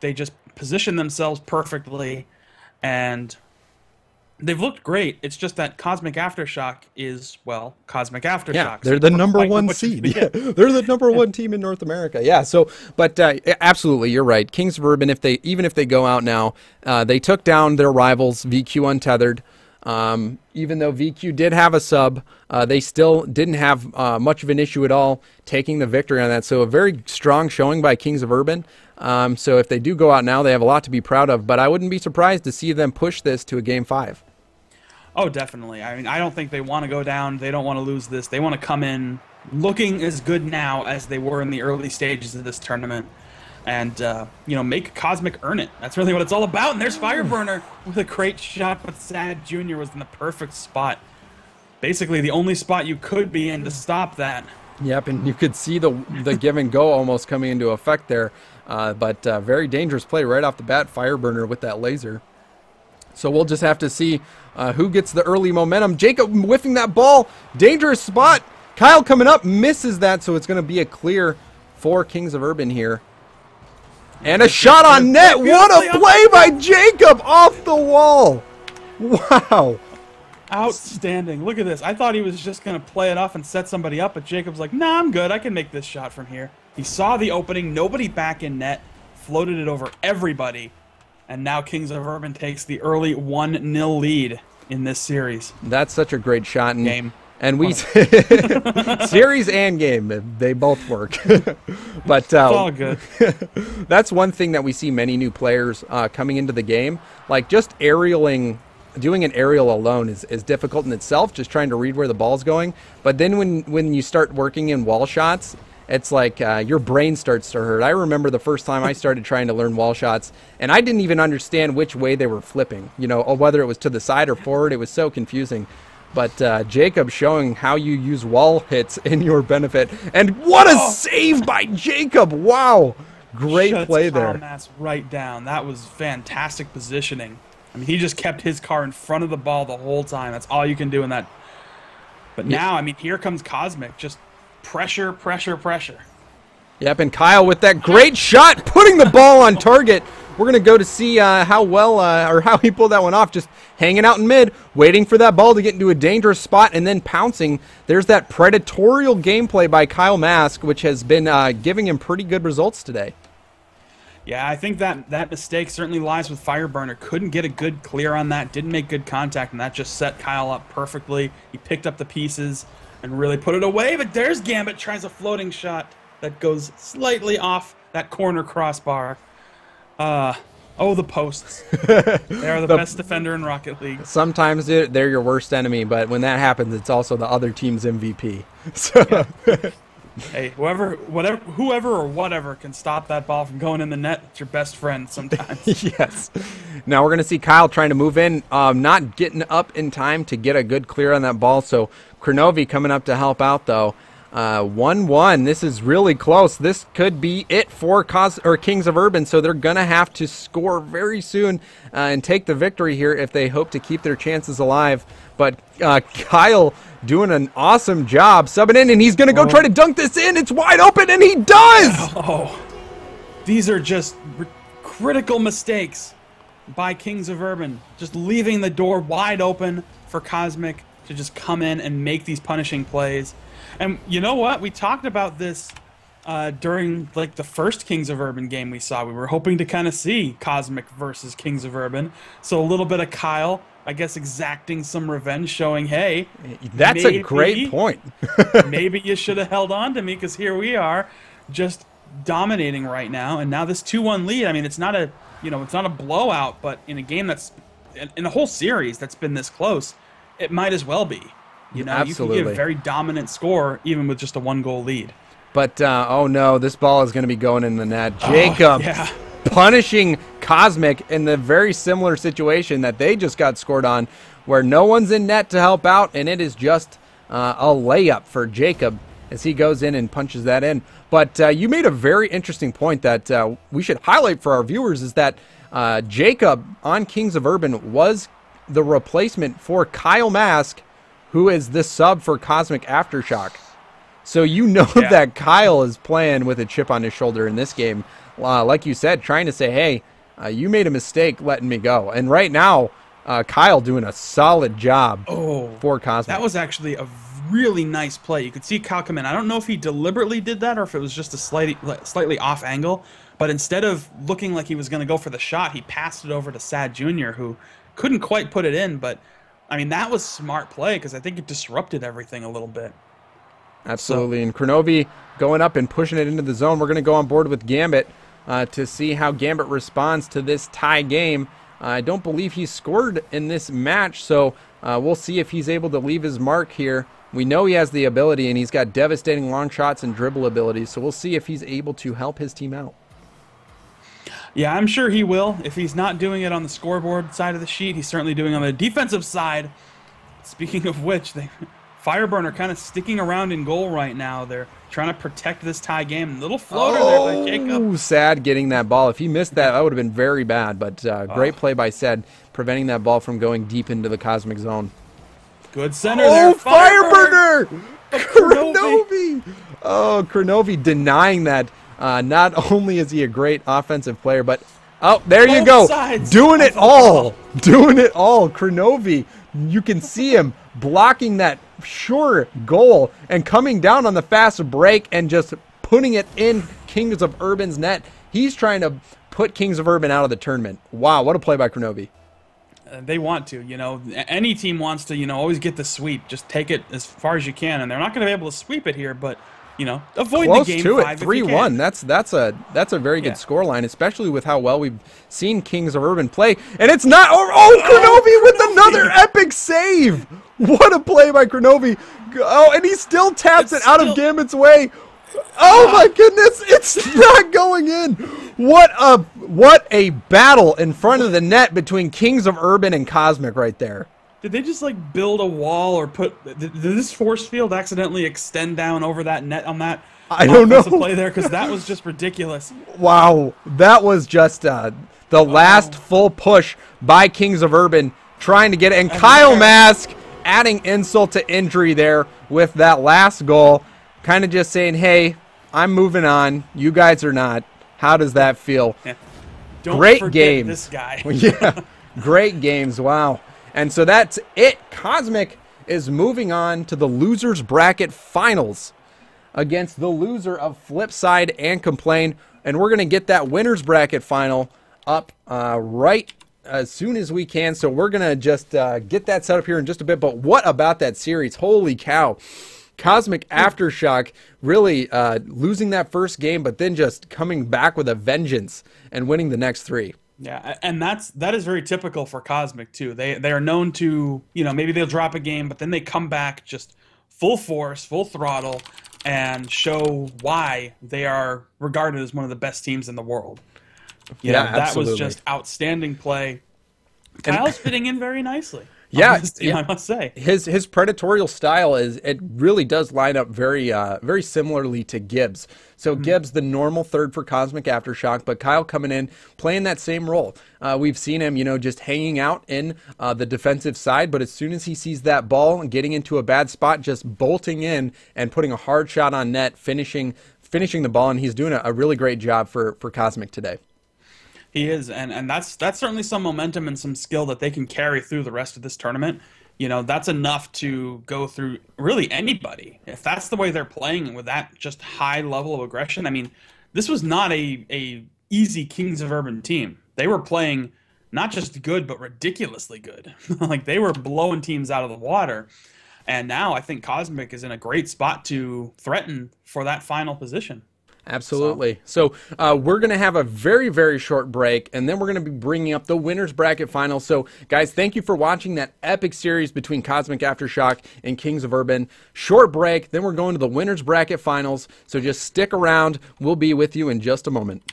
they just position themselves perfectly, and they've looked great. It's just that Cosmic Aftershock is, well, Cosmic Yeah, Aftershock. So they're you the don't number quite know one what you're seed. gonna Yeah, get. they're the number one team in North America. Yeah. So, but absolutely, you're right. Kings of Urban, even if they go out now, they took down their rivals VQ Untethered. Even though VQ did have a sub, they still didn't have much of an issue at all taking the victory on that. So a very strong showing by Kings of Urban. So if they do go out now, they have a lot to be proud of. But I wouldn't be surprised to see them push this to a Game 5. Oh, definitely. I mean, I don't think they want to go down. They don't want to lose this. They want to come in looking as good now as they were in the early stages of this tournament. And, make Cosmic earn it. That's really what it's all about. And there's Fireburner with a great shot, but Sad Jr. was in the perfect spot. Basically, the only spot you could be in to stop that. Yep, and you could see the give and go almost coming into effect there. But very dangerous play right off the bat, Fireburner with that laser. So we'll just have to see who gets the early momentum. Jacob whiffing that ball. Dangerous spot. Kyle coming up, misses that, so it's going to be a clear for Kings of Urban here. And a shot on net. What a play by Jacob off the wall. Wow. Outstanding. Look at this. I thought he was just going to play it off and set somebody up, but Jacob's like, nah, I'm good. I can make this shot from here. He saw the opening. Nobody back in net. Floated it over everybody. And now Kings of Urban takes the early 1-0 lead in this series. That's such a great shot. And, Game. And we series and game, they both work. But it's all good. That's one thing that we see many new players coming into the game. Like just aerialing, doing an aerial alone is difficult in itself, just trying to read where the ball's going. But then when you start working in wall shots, it's like your brain starts to hurt. I remember the first time I started trying to learn wall shots, and I didn't even understand which way they were flipping, or whether it was to the side or forward. It was so confusing. But Jacob showing how you use wall hits in your benefit. And what a save by Jacob. Wow. Great play there. Shuts right down. That was fantastic positioning. I mean, he just kept his car in front of the ball the whole time. That's all you can do in that. But now, I mean, here comes Cosmic. Just pressure, pressure, pressure. Yep, and Kyle with that great shot, putting the ball on target. We're going to go to see how well or how he pulled that one off. Just hanging out in mid, waiting for that ball to get into a dangerous spot, and then pouncing. There's that predatorial gameplay by Kyle Mask, which has been giving him pretty good results today. Yeah, I think that mistake certainly lies with Fireburner. Couldn't get a good clear on that, didn't make good contact, and that just set Kyle up perfectly. He picked up the pieces and really put it away, but there's Gambit, tries a floating shot that goes slightly off that corner crossbar. The posts. They are the best defender in Rocket League. Sometimes they're your worst enemy, but when that happens, it's also the other team's MVP. So, yeah. Hey, whoever or whatever can stop that ball from going in the net, it's your best friend sometimes. Yes. Now we're going to see Kyle trying to move in, not getting up in time to get a good clear on that ball. So Kronovi coming up to help out, though. 1-1. This is really close. This could be it for Kings of Urban, so they're going to have to score very soon and take the victory here if they hope to keep their chances alive. But Kyle doing an awesome job subbing in, and he's going to go try to dunk this in. It's wide open, and he does! Oh, these are just critical mistakes by Kings of Urban, just leaving the door wide open for Cosmic to just come in and make these punishing plays. And you know what? We talked about this during the first Kings of Urban game we saw. We were hoping to kind of see Cosmic versus Kings of Urban. So a little bit of Kyle, I guess, exacting some revenge, showing, hey, that's a great point. Maybe you should have held on to me, because here we are, just dominating right now. And now this 2-1 lead. I mean, it's not a blowout, but in a game that's in a whole series that's been this close, it might as well be. Absolutely. You can get a very dominant score even with just a 1-goal lead. But, oh no, this ball is going to be going in the net. Jacob punishing Cosmic in the very similar situation that they just got scored on, where no one's in net to help out, and it is just a layup for Jacob as he goes in and punches that in. But you made a very interesting point that we should highlight for our viewers, is that Jacob on Kings of Urban was the replacement for Kyle Mask, who is the sub for Cosmic Aftershock. So that Kyle is playing with a chip on his shoulder in this game, like you said, trying to say, hey, you made a mistake letting me go. And right now, Kyle doing a solid job for Cosmic. That was actually a really nice play. You could see Kyle come in. I don't know if he deliberately did that or if it was just a slightly off angle, but instead of looking like he was going to go for the shot, he passed it over to Sad Jr., who couldn't quite put it in. But, I mean, that was smart play because I think it disrupted everything a little bit. Absolutely. And Kronovi going up and pushing it into the zone. We're going to go on board with Gambit to see how Gambit responds to this tie game. I don't believe he scored in this match, so we'll see if he's able to leave his mark here. We know he has the ability, and he's got devastating long shots and dribble abilities, so we'll see if he's able to help his team out. Yeah, I'm sure he will. If he's not doing it on the scoreboard side of the sheet, he's certainly doing it on the defensive side. Speaking of which, Fireburn are kind of sticking around in goal right now. They're trying to protect this tie game. Little floater there by Jacob. Sad getting that ball. If he missed that, that would have been very bad. But great play by Sad, preventing that ball from going deep into the Cosmic zone. Good center there. Fireburner! Kronovi! Oh, Kronovi denying that. Not only is he a great offensive player, but there you go. Doing it all. Doing it all. Kronovi, you can see him blocking that sure goal and coming down on the fast break and just putting it in Kings of Urban's net. He's trying to put Kings of Urban out of the tournament. Wow, what a play by Kronovi. They want to, any team wants to, always get the sweep. Just take it as far as you can, and they're not going to be able to sweep it here, but avoid close the game to it. 3-1. That's a very good scoreline, especially with how well we've seen Kings of Urban play. And it's not. Kronovi with another epic save. What a play by Kronovi. Oh, and he still taps it out of Gambit's way. Oh my goodness, it's not going in. What a battle in front of the net between Kings of Urban and Cosmic right there. Did they just build a wall or did this force field accidentally extend down over that net on that I don't know play there, because that was just ridiculous. Wow, that was just the last full push by Kings of Urban trying to get it, and Kyle Mask adding insult to injury there with that last goal, kind of just saying, hey, I'm moving on, you guys are not. How does that feel? Yeah. Don't great forget games. This guy. Yeah, great games. Wow. And so that's it. Cosmic is moving on to the losers bracket finals against the loser of Flipside and Complain. And we're going to get that winners bracket final up right as soon as we can. So we're going to just get that set up here in just a bit. But what about that series? Holy cow. Cosmic Aftershock really losing that first game, but then just coming back with a vengeance and winning the next three. Yeah, and that is very typical for Cosmic too. They are known to, maybe they'll drop a game, but then they come back just full force, full throttle, and show why they are regarded as one of the best teams in the world. That was just outstanding play. Kyle's fitting in very nicely. Yeah, I must say his predatorial style it really does line up very very similarly to Gibbs. So Gibbs, the normal third for Cosmic Aftershock, but Kyle coming in playing that same role. We've seen him, just hanging out in the defensive side, but as soon as he sees that ball and getting into a bad spot, just bolting in and putting a hard shot on net, finishing the ball, and he's doing a really great job for Cosmic today. He is, and that's certainly some momentum and some skill that they can carry through the rest of this tournament. That's enough to go through really anybody. If that's the way they're playing with that just high level of aggression, I mean, this was not a easy Kings of Urban team. They were playing not just good, but ridiculously good. They were blowing teams out of the water. And now I think Cosmic is in a great spot to threaten for that final position. Absolutely. So we're going to have a very, very short break, and then we're going to be bringing up the winners bracket final. So, guys, thank you for watching that epic series between Cosmic Aftershock and Kings of Urban. Short break, then we're going to the winners bracket finals. So just stick around. We'll be with you in just a moment.